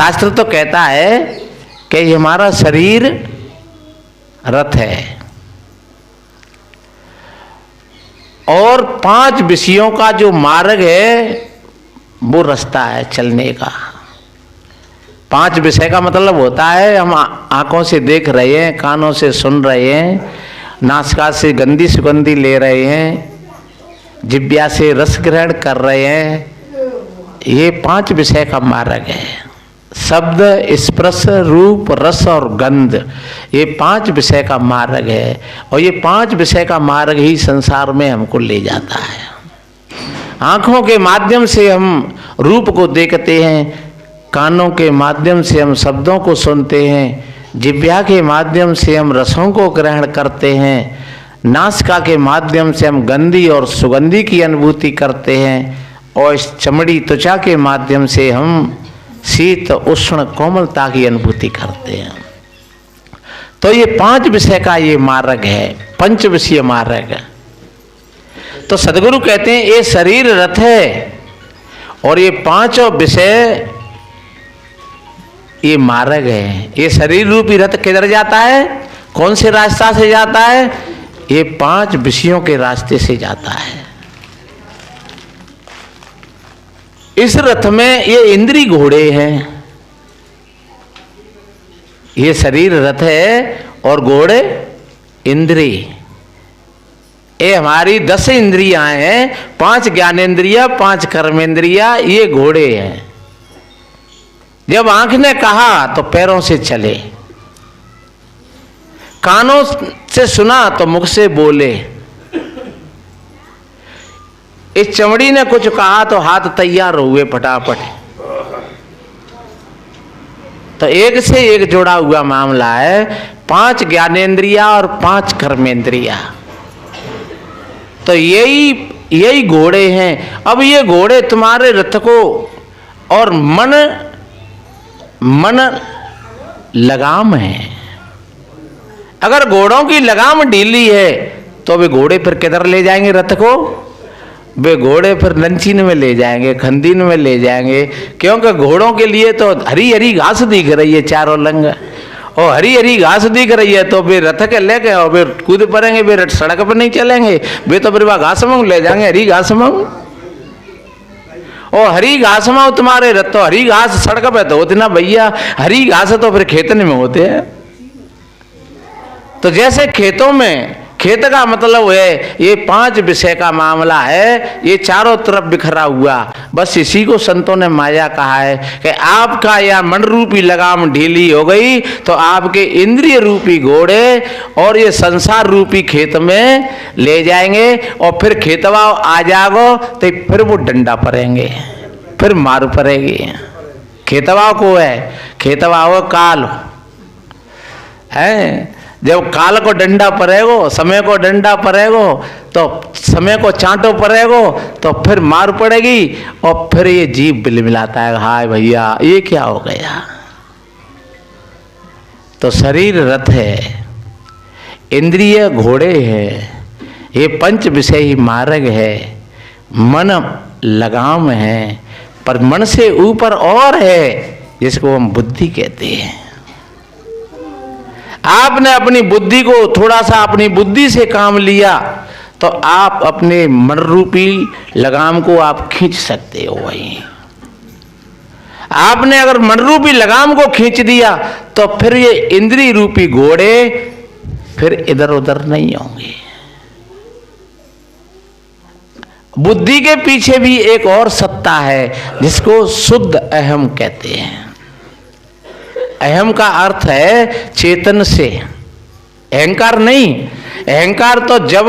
शास्त्र तो कहता है कि ये हमारा शरीर रथ है और 5 विषयों का जो मार्ग है वो रास्ता है चलने का। 5 विषय का मतलब होता है हम आंखों से देख रहे हैं, कानों से सुन रहे हैं, नासिका से गंदी सुगंधी ले रहे हैं, जिह्वा से रस ग्रहण कर रहे हैं। ये 5 विषय का मार्ग है। शब्द, स्पर्श, रूप, रस और गंध, ये 5 विषय का मार्ग है और ये 5 विषय का मार्ग ही संसार में हमको ले जाता है। आँखों के माध्यम से हम रूप को देखते हैं, कानों के माध्यम से हम शब्दों को सुनते हैं, जिह्वा के माध्यम से हम रसों को ग्रहण करते हैं, नासिका के माध्यम से हम गंधी और सुगंधी की अनुभूति करते हैं और इस चमड़ी त्वचा के माध्यम से हम शीत उष्ण कोमलता की अनुभूति करते हैं। तो ये 5 विषय का ये मार्ग है, पंच विषय मार्ग। तो सदगुरु कहते हैं ये शरीर रथ है और ये 5 विषय ये मार्ग है। ये शरीर रूपी रथ किधर जाता है, कौन से रास्ता से जाता है? ये 5 विषयों के रास्ते से जाता है। इस रथ में ये इंद्री घोड़े हैं। ये शरीर रथ है और घोड़े इंद्री। ये हमारी 10 इंद्रियां हैं, 5 ज्ञानेंद्रिया, 5 कर्मेंद्रिया, ये घोड़े हैं। जब आंख ने कहा तो पैरों से चले, कानों से सुना तो मुख से बोले, इस चमड़ी ने कुछ कहा तो हाथ तैयार हुए फटाफट। तो एक से एक जुड़ा हुआ मामला है। 5 ज्ञानेंद्रिया और 5 कर्मेंद्रिया, तो यही घोड़े हैं। अब ये घोड़े तुम्हारे रथ को और मन लगाम है। अगर घोड़ों की लगाम ढीली है तो वे घोड़े फिर किधर ले जाएंगे रथ को? वे घोड़े फिर लंचीन में ले जाएंगे, खंदीन में ले जाएंगे, क्योंकि घोड़ों के लिए तो हरी हरी घास दिख रही है चारों लंग, और हरी हरी घास दिख रही है तो वे रथ के लेके और वे कूद पड़ेंगे, वे सड़क पर नहीं चलेंगे, वे तो फिर घास मांग ले जाएंगे, हरी घास मांग। और हरी घास मांग तुम्हारे रथ, तो हरी घास सड़क पे तो होती ना भैया, हरी घास तो फिर खेतन में होते हैं। तो जैसे खेतों में, खेत का मतलब है ये 5 विषय का मामला है, ये चारों तरफ बिखरा हुआ। बस इसी को संतों ने माया कहा है कि आपका या मन रूपी लगाम ढीली हो गई तो आपके इंद्रिय रूपी घोड़े और ये संसार रूपी खेत में ले जाएंगे और फिर खेतवा आ जाओ तो फिर वो डंडा पड़ेंगे, फिर मार पड़ेगी। खेतवा को है, खेतवा हो काल है। जब काल को डंडा पड़ेगो, समय को डंडा पड़ेगो, तो समय को चांटो पड़ेगो तो फिर मार पड़ेगी और फिर ये जीव बिलमिलाता है, हाय भैया ये क्या हो गया। तो शरीर रथ है, इंद्रिय घोड़े है, ये 5 विषय ही मार्ग है, मन लगाम है, पर मन से ऊपर और है जिसको हम बुद्धि कहते हैं। आपने अपनी बुद्धि को थोड़ा सा अपनी बुद्धि से काम लिया तो आप अपने मन रूपी लगाम को आप खींच सकते हो। वही आपने अगर मन रूपी लगाम को खींच दिया तो फिर ये इंद्रिय रूपी घोड़े फिर इधर उधर नहीं होंगे। बुद्धि के पीछे भी एक और सत्ता है जिसको शुद्ध अहम कहते हैं। अहम का अर्थ है चेतन से, अहंकार नहीं। अहंकार तो जब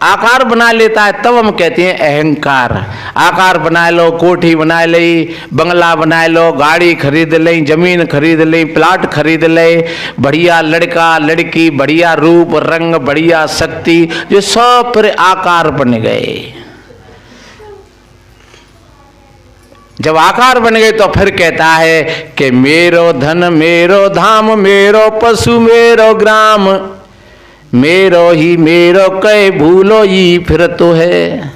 आकार बना लेता है तब हम कहते हैं अहंकार। आकार बना लो, कोठी बना ली, बंगला बना लो, गाड़ी खरीद ले, जमीन खरीद ले, प्लाट खरीद ले, बढ़िया लड़का लड़की, बढ़िया रूप रंग, बढ़िया शक्ति, जो सब फिर आकार बन गए। जब आकार बन गए तो फिर कहता है कि मेरो धन मेरो धाम मेरो पशु मेरो ग्राम मेरो ही मेरो कई भूलो ही फिर तो है।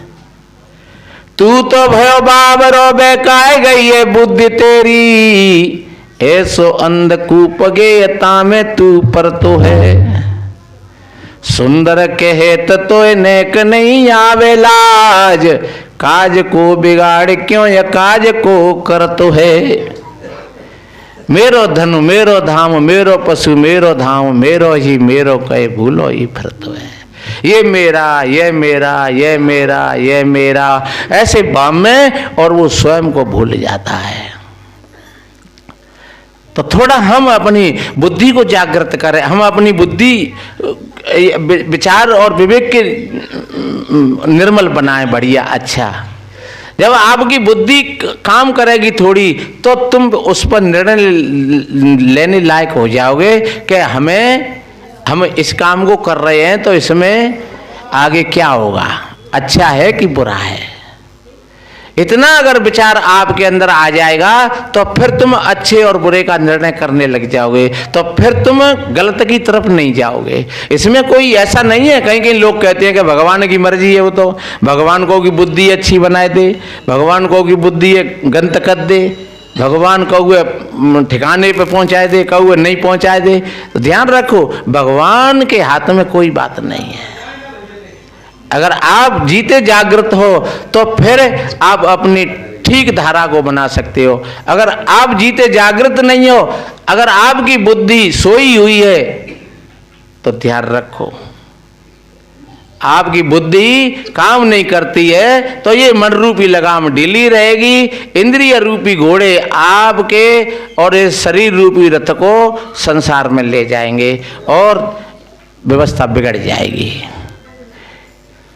तू तो भयो बाबरो बेकाय गई है बुद्धि तेरी, ऐसो अंधकूप गेयता में तू पर तो है, सुंदर कहे तो नेक नहीं आवे लाज, काज को बिगाड़ क्यों या काज को कर तो है। मेरो धनु मेरो धाम मेरो पशु मेरो धाम, मेरो ही मेरो कहे भूलो ही फिर तो है। ये मेरा ये मेरा ये मेरा ये मेरा ऐसे भाव में, और वो स्वयं को भूल जाता है। तो थोड़ा हम अपनी बुद्धि को जागृत करें, हम अपनी बुद्धि विचार और विवेक के निर्मल बनाएं, बढ़िया अच्छा। जब आपकी बुद्धि काम करेगी थोड़ी, तो तुम उस पर निर्णय लेने लायक हो जाओगे कि हम इस काम को कर रहे हैं तो इसमें आगे क्या होगा, अच्छा है कि बुरा है। इतना अगर विचार आपके अंदर आ जाएगा तो फिर तुम अच्छे और बुरे का निर्णय करने लग जाओगे, तो फिर तुम गलत की तरफ नहीं जाओगे। इसमें कोई ऐसा नहीं है, कहीं कहीं लोग कहते हैं कि भगवान की मर्जी है, वो तो भगवान को की बुद्धि अच्छी बनाए दे, भगवान को की बुद्धि गंत कर दे, भगवान कहुए ठिकाने पे पहुंचाए दे, कहुए नहीं पहुंचाए दे। तो ध्यान रखो, भगवान के हाथ में कोई बात नहीं है। अगर आप जीते जागृत हो तो फिर आप अपनी ठीक धारा को बना सकते हो। अगर आप जीते जागृत नहीं हो, अगर आपकी बुद्धि सोई हुई है, तो ध्यान रखो आपकी बुद्धि काम नहीं करती है तो ये मन रूपी लगाम ढीली रहेगी, इंद्रिय रूपी घोड़े आपके और इस शरीर रूपी रथ को संसार में ले जाएंगे और व्यवस्था बिगड़ जाएगी।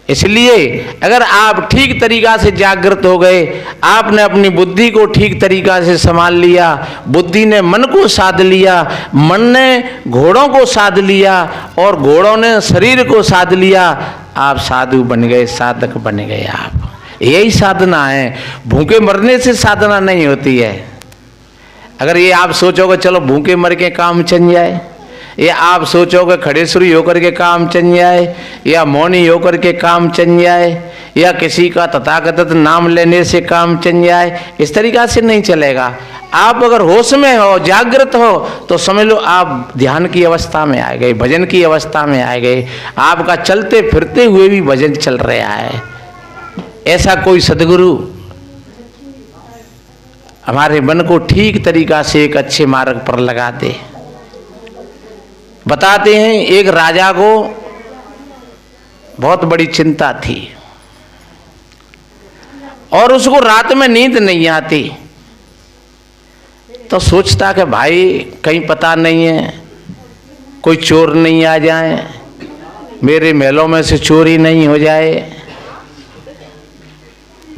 इसलिए अगर आप ठीक तरीका से जागृत हो गए, आपने अपनी बुद्धि को ठीक तरीका से संभाल लिया, बुद्धि ने मन को साध लिया, मन ने घोड़ों को साध लिया और घोड़ों ने शरीर को साध लिया, आप साधु बन गए, साधक बन गए। आप यही साधना है, भूखे मरने से साधना नहीं होती है। अगर ये आप सोचोगे चलो भूखे मर के काम चल जाए, या आप सोचोगे खड़ेश्वरी होकर के काम चल जाए, या मौनी होकर के काम चल जाए, या किसी का तथाकथित नाम लेने से काम चल जाए, इस तरीका से नहीं चलेगा। आप अगर होश में हो, जागृत हो, तो समझ लो आप ध्यान की अवस्था में आ गए, भजन की अवस्था में आ गए। आपका चलते फिरते हुए भी भजन चल रहा है। ऐसा कोई सदगुरु हमारे मन को ठीक तरीका से एक अच्छे मार्ग पर लगा दे। बताते हैं, एक राजा को बहुत बड़ी चिंता थी और उसको रात में नींद नहीं आती। तो सोचता कि भाई कहीं पता नहीं है कोई चोर नहीं आ जाए, मेरे महलों में से चोरी नहीं हो जाए,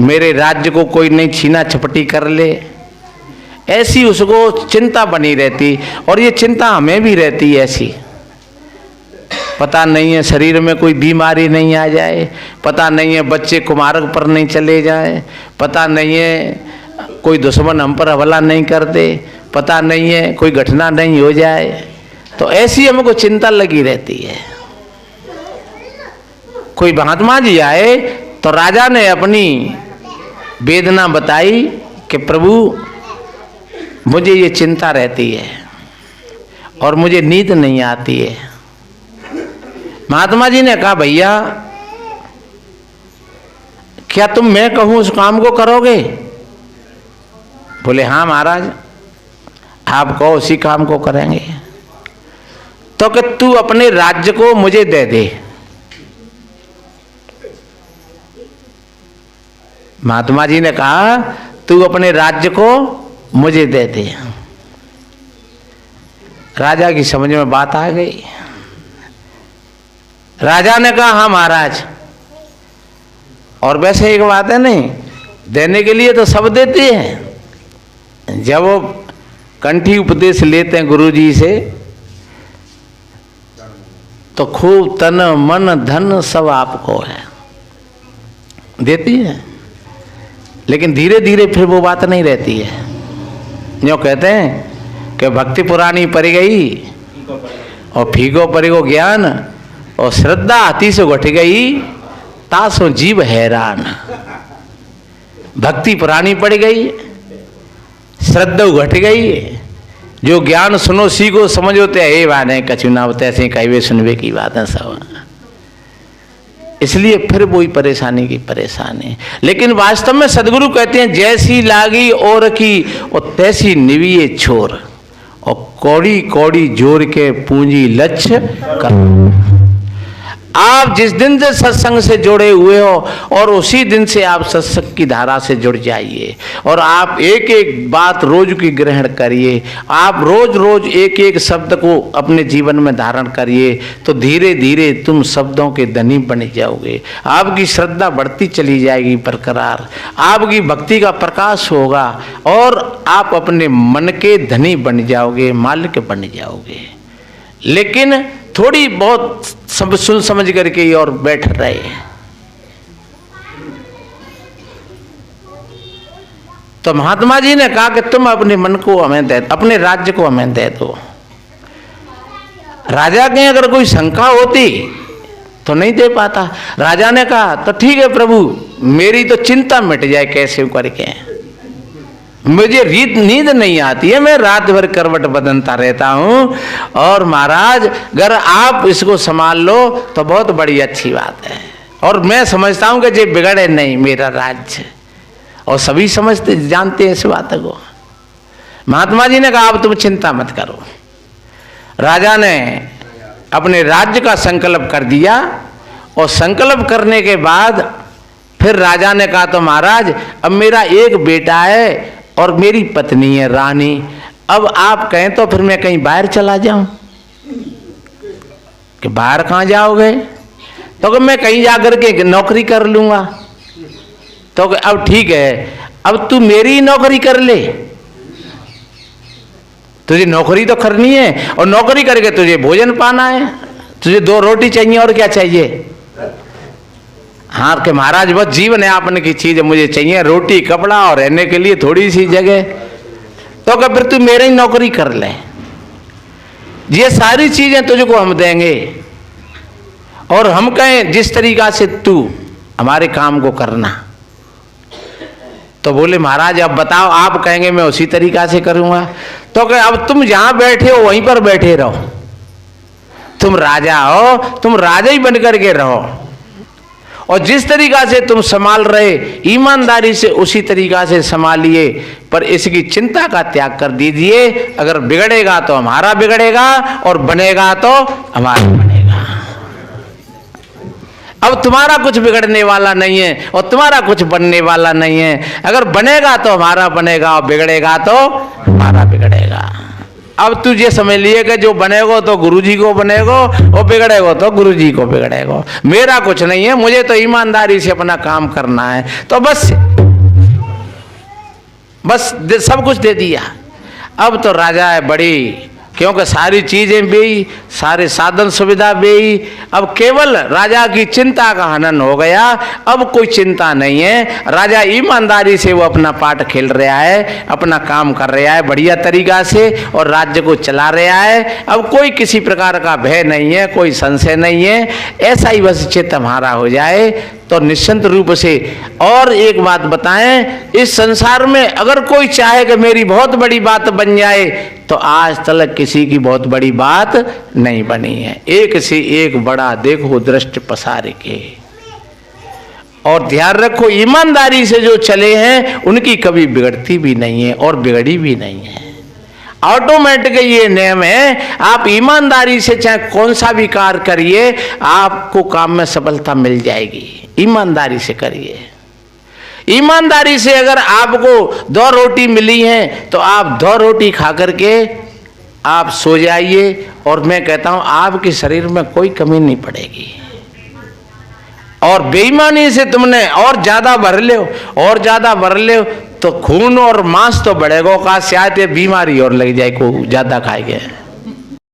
मेरे राज्य को कोई नहीं छीना झपटी कर ले। ऐसी उसको चिंता बनी रहती, और ये चिंता हमें भी रहती है ऐसी। पता नहीं है शरीर में कोई बीमारी नहीं आ जाए, पता नहीं है बच्चे कुमार्ग पर नहीं चले जाए, पता नहीं है कोई दुश्मन हम पर हमला नहीं कर दे, पता नहीं है कोई घटना नहीं हो जाए। तो ऐसी हमको चिंता लगी रहती है। कोई महात्मा जी आए तो राजा ने अपनी वेदना बताई कि प्रभु मुझे ये चिंता रहती है और मुझे नींद नहीं आती है। महात्मा जी ने कहा भैया क्या तुम मैं कहूं उस काम को करोगे? बोले हाँ महाराज, आप कहो उसी काम को करेंगे। तो कि तू अपने राज्य को मुझे दे दे। महात्मा जी ने कहा तू अपने राज्य को मुझे दे दे। राजा की समझ में बात आ गई। राजा ने कहा हाँ महाराज। और वैसे एक बात है, नहीं देने के लिए तो सब देते हैं। जब वो कंठी उपदेश लेते हैं गुरु जी से तो खूब तन मन धन सब आपको है, देती है। लेकिन धीरे धीरे फिर वो बात नहीं रहती है। जो कहते हैं कि भक्ति पुरानी पड़ गई और फीको पड़ेगो ज्ञान, और श्रद्धा हाथी से घट गई तासो जीव हैरान। भक्ति पुरानी पड़ गई, श्रद्धा घट गई, जो ज्ञान सुनो सीखो समझो ते हे बात है कछु ना होते ऐसे कहवे सुनवे की बात है सब। इसलिए फिर वही परेशानी की परेशानी। लेकिन वास्तव में सदगुरु कहते हैं जैसी लागी और की और तैसी निविये छोर, और कौड़ी कौड़ी जोर के पूंजी लक्ष्य कर। आप जिस दिन से सत्संग से जुड़े हुए हो और उसी दिन से आप सत्संग की धारा से जुड़ जाइए और आप एक एक बात रोज की ग्रहण करिए। आप रोज रोज एक एक शब्द को अपने जीवन में धारण करिए तो धीरे धीरे तुम शब्दों के धनी बन जाओगे। आपकी श्रद्धा बढ़ती चली जाएगी बरकरार, आपकी भक्ति का प्रकाश होगा और आप अपने मन के धनी बन जाओगे, मालिक बन जाओगे। लेकिन थोड़ी बहुत सुन समझ करके और बैठ रहे। तो महात्मा जी ने कहा कि तुम अपने मन को हमें दे, अपने राज्य को हमें दे दो। राजा के अगर कोई शंका होती तो नहीं दे पाता। राजा ने कहा तो ठीक है प्रभु, मेरी तो चिंता मिट जाए कैसे करके, मुझे नींद नहीं आती है, मैं रात भर करवट बदलता रहता हूँ और महाराज अगर आप इसको संभाल लो तो बहुत बड़ी अच्छी बात है। और मैं समझता हूँ कि ये बिगड़े नहीं मेरा राज्य, और सभी समझते जानते हैं इस बात को। महात्मा जी ने कहा अब तुम चिंता मत करो। राजा ने अपने राज्य का संकल्प कर दिया और संकल्प करने के बाद फिर राजा ने कहा तो महाराज अब मेरा एक बेटा है और मेरी पत्नी है रानी, अब आप कहें तो फिर मैं कहीं बाहर चला जाऊं। कि बाहर कहाँ जाओगे? तो मैं कहीं जाकर के नौकरी कर लूंगा। तो अब ठीक है, अब तू मेरी नौकरी कर ले, तुझे नौकरी तो करनी है और नौकरी करके तुझे भोजन पाना है, तुझे 2 रोटी चाहिए और क्या चाहिए। हाँ कि महाराज बस जीवन है आपने की चीज है, मुझे चाहिए रोटी कपड़ा और रहने के लिए थोड़ी सी जगह। तो क्या फिर तू मेरी नौकरी कर ले, ये सारी चीजें तुझको हम देंगे और हम कहें जिस तरीका से तू हमारे काम को करना। तो बोले महाराज अब बताओ, आप कहेंगे मैं उसी तरीका से करूंगा। तो क्या अब तुम जहां बैठे हो वहीं पर बैठे रहो, तुम राजा हो, तुम राजा ही बन करके रहो और जिस तरीका से तुम संभाल रहे ईमानदारी से उसी तरीका से संभालिए, पर इसकी चिंता का त्याग कर दीजिए। अगर बिगड़ेगा तो हमारा बिगड़ेगा और बनेगा तो हमारा बनेगा। अब तुम्हारा कुछ बिगड़ने वाला नहीं है और तुम्हारा कुछ बनने वाला नहीं है। अगर बनेगा तो हमारा बनेगा और बिगड़ेगा तो हमारा बिगड़ेगा। अब तुझे समझ लिए कि जो बनेगो तो गुरुजी को बनेगो और बिगड़ेगो तो गुरुजी को बिगड़ेगो। मेरा कुछ नहीं है, मुझे तो ईमानदारी से अपना काम करना है। तो बस सब कुछ दे दिया। अब तो राजा है बड़ी, क्योंकि सारी चीजें भी, सारे साधन सुविधा भी, अब केवल राजा की चिंता का हनन हो गया। अब कोई चिंता नहीं है, राजा ईमानदारी से वो अपना पाठ खेल रहा है, अपना काम कर रहा है बढ़िया तरीका से और राज्य को चला रहा है। अब कोई किसी प्रकार का भय नहीं है, कोई संशय नहीं है। ऐसा ही बस चित्त हमारा हो जाए तो निश्चिंत रूप से। और एक बात बताएं, इस संसार में अगर कोई चाहे कि मेरी बहुत बड़ी बात बन जाए तो आज तक किसी की बहुत बड़ी बात नहीं बनी है। एक से एक बड़ा देखो दृष्टि पसार के। और ध्यान रखो ईमानदारी से जो चले हैं उनकी कभी बिगड़ती भी नहीं है और बिगड़ी भी नहीं है। ऑटोमेटिक ये नियम है, आप ईमानदारी से चाहे कौन सा भी कार्य करिए आपको काम में सफलता मिल जाएगी। ईमानदारी से करिए। ईमानदारी से अगर आपको 2 रोटी मिली हैं तो आप 2 रोटी खा करके आप सो जाइए और मैं कहता हूं आपके शरीर में कोई कमी नहीं पड़ेगी। और बेईमानी से तुमने और ज्यादा भर ले तो खून और मांस तो बढ़ेगा का, शायद ये बीमारी और लग जाए को ज्यादा खाएंगे।